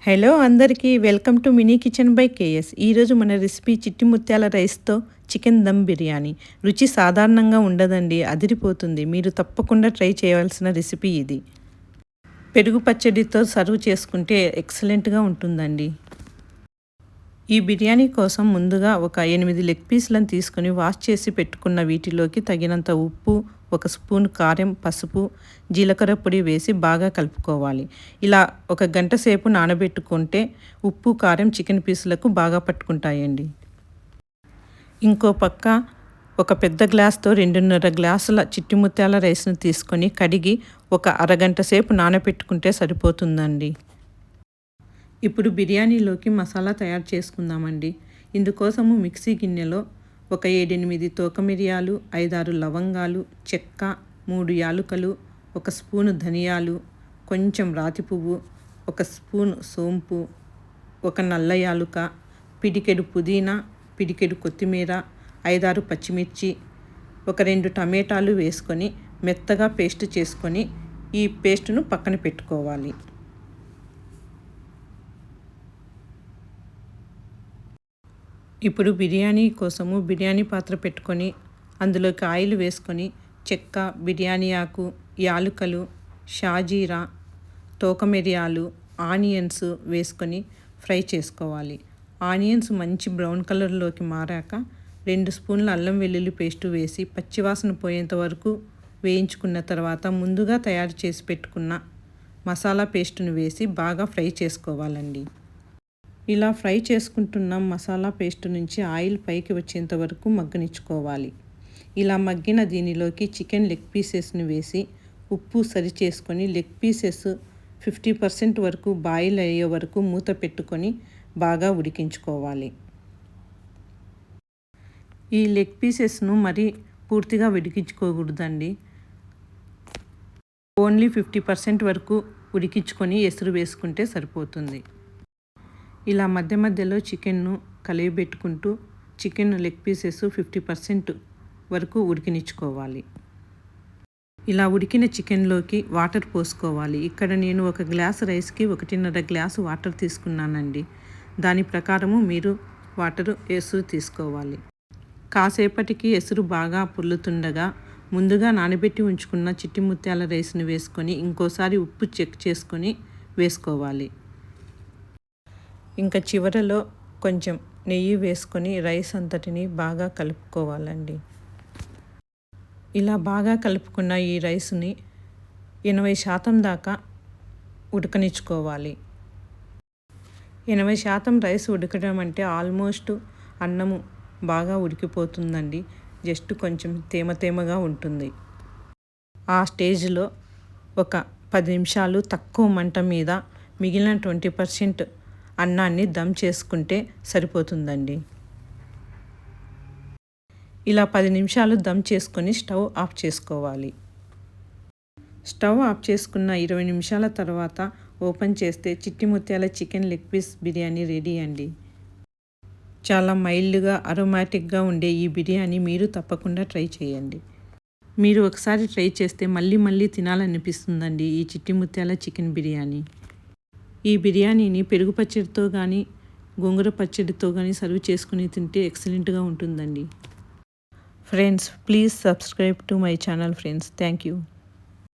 Hello అందరికీ welcome to mini kitchen by KS. ఈరోజు మన రెసిపీ చిట్టి ముత్యాల రైస్తో చికెన్ దమ్ బిర్యానీ. రుచి సాధారణంగా ఉండదండి, అదిరిపోతుంది. మీరు తప్పకుండా ట్రై చేయవలసిన రెసిపీ ఇది. పెరుగు పచ్చడితో సర్వ్ చేసుకుంటే ఎక్సలెంట్గా ఉంటుందండి. ఈ బిర్యానీ కోసం ముందుగా ఒక 8 లెగ్ పీస్లను తీసుకొని వాష్ చేసి పెట్టుకున్న వీటిలోకి తగినంత ఉప్పు, 1 స్పూన్ కారం, పసుపు, జీలకర్ర పొడి వేసి బాగా కలుపుకోవాలి. ఇలా 1 గంట సేపు నానబెట్టుకుంటే ఉప్పు, కారం చికెన్ పీసులకు బాగా పట్టుకుంటాయండి. ఇంకో పక్క ఒక పెద్ద గ్లాస్తో 2.5 గ్లాసుల చిట్టి ముత్యాల రైస్ను తీసుకొని కడిగి ఒక అరగంట సేపు నానబెట్టుకుంటే సరిపోతుందండి. ఇప్పుడు బిర్యానీలోకి మసాలా తయారు చేసుకుందామండి. ఇందుకోసము మిక్సీ గిన్నెలో ఒక 7-8 తోక మిరియాలు, 5-6 లవంగాలు, చెక్క, 3 యాలుకలు, 1 స్పూను ధనియాలు, కొంచెం రాతి పువ్వు, 1 స్పూను సోంపు, 1 నల్ల యాలుక, పిడికెడు పుదీనా, పిడికెడు కొత్తిమీర, 5-6 పచ్చిమిర్చి, 2 టమాటాలు వేసుకొని మెత్తగా పేస్ట్ చేసుకొని ఈ పేస్టును పక్కన పెట్టుకోవాలి. ఇప్పుడు బిర్యానీ కోసము బిర్యానీ పాత్ర పెట్టుకొని అందులోకి ఆయిల్ వేసుకొని చెక్క, బిర్యానీ ఆకు, యాలుకలు, షాజీరా, తోక మిరియాలు, ఆనియన్స్ వేసుకొని ఫ్రై చేసుకోవాలి. ఆనియన్స్ మంచి బ్రౌన్ కలర్లోకి మారాక 2 స్పూన్ల అల్లం వెల్లుల్లి పేస్టు వేసి పచ్చివాసన పోయేంత వరకు వేయించుకున్న తర్వాత ముందుగా తయారు చేసి పెట్టుకున్న మసాలా పేస్టును వేసి బాగా ఫ్రై చేసుకోవాలండి. ఇలా ఫ్రై చేసుకుంటున్న మసాలా పేస్ట్ నుంచి ఆయిల్ పైకి వచ్చేంత వరకు మగ్గనిచ్చుకోవాలి. ఇలా మగ్గిన దీనిలోకి చికెన్ లెగ్ పీసెస్ని వేసి ఉప్పు సరి చేసుకొని లెగ్ పీసెస్ 50% వరకు బాయిల్ అయ్యే వరకు మూత పెట్టుకొని బాగా ఉడికించుకోవాలి. ఈ లెగ్ పీసెస్ను మరీ పూర్తిగా ఉడికించుకోకూడదండి. ఓన్లీ 50% వరకు ఉడికించుకొని ఎసురు వేసుకుంటే సరిపోతుంది. ఇలా మధ్య మధ్యలో చికెన్ను కలియబెట్టుకుంటూ చికెన్ లెగ్ పీసెస్ 50% వరకు ఉడికినిచ్చుకోవాలి. ఇలా ఉడికిన చికెన్లోకి వాటర్ పోసుకోవాలి. ఇక్కడ నేను 1 గ్లాస్ రైస్కి 1.5 గ్లాసు వాటర్ తీసుకున్నానండి. దాని ప్రకారము మీరు ఎసురు తీసుకోవాలి. కాసేపటికి ఎసురు బాగా పుల్లుతుండగా ముందుగా నానబెట్టి ఉంచుకున్న చిట్టి ముత్యాల రైస్ని వేసుకొని ఇంకోసారి ఉప్పు చెక్ చేసుకొని వేసుకోవాలి. ఇంకా చివరలో కొంచెం నెయ్యి వేసుకొని రైస్ అంతటిని బాగా కలుపుకోవాలండి. ఇలా బాగా కలుపుకున్న ఈ రైస్ని 80% దాకా ఉడకనిచ్చుకోవాలి. 80% రైస్ ఉడకడం అంటే ఆల్మోస్ట్ అన్నము బాగా ఉడికిపోతుందండి. జస్ట్ కొంచెం తేమగా ఉంటుంది. ఆ స్టేజ్లో ఒక 10 నిమిషాలు తక్కువ మంట మీద మిగిలిన 20% అన్నాన్ని దమ్ చేసుకుంటే సరిపోతుందండి. ఇలా 10 నిమిషాలు దమ్ చేసుకొని స్టవ్ ఆఫ్ చేసుకోవాలి. స్టవ్ ఆఫ్ చేసుకున్న 20 నిమిషాల తర్వాత ఓపెన్ చేస్తే చిట్టి ముత్యాల chicken leg piece biryani ready అండి. చాలా మైల్డ్గా అరోమాటిక్గా ఉండే ఈ బిర్యానీ మీరు తప్పకుండా ట్రై చేయండి. మీరు ఒకసారి ట్రై చేస్తే మళ్ళీ తినాలనిపిస్తుందండి ఈ చిట్టి ముత్యాల చికెన్ బిర్యానీ. ఈ బిర్యానీని పెరుగు పచ్చడితో కానీ గోంగూర పచ్చడితో కానీ సర్వ్ చేసుకుని తింటే ఎక్సలెంట్గా ఉంటుందండి. Friends, please subscribe to my channel friends. Thank you.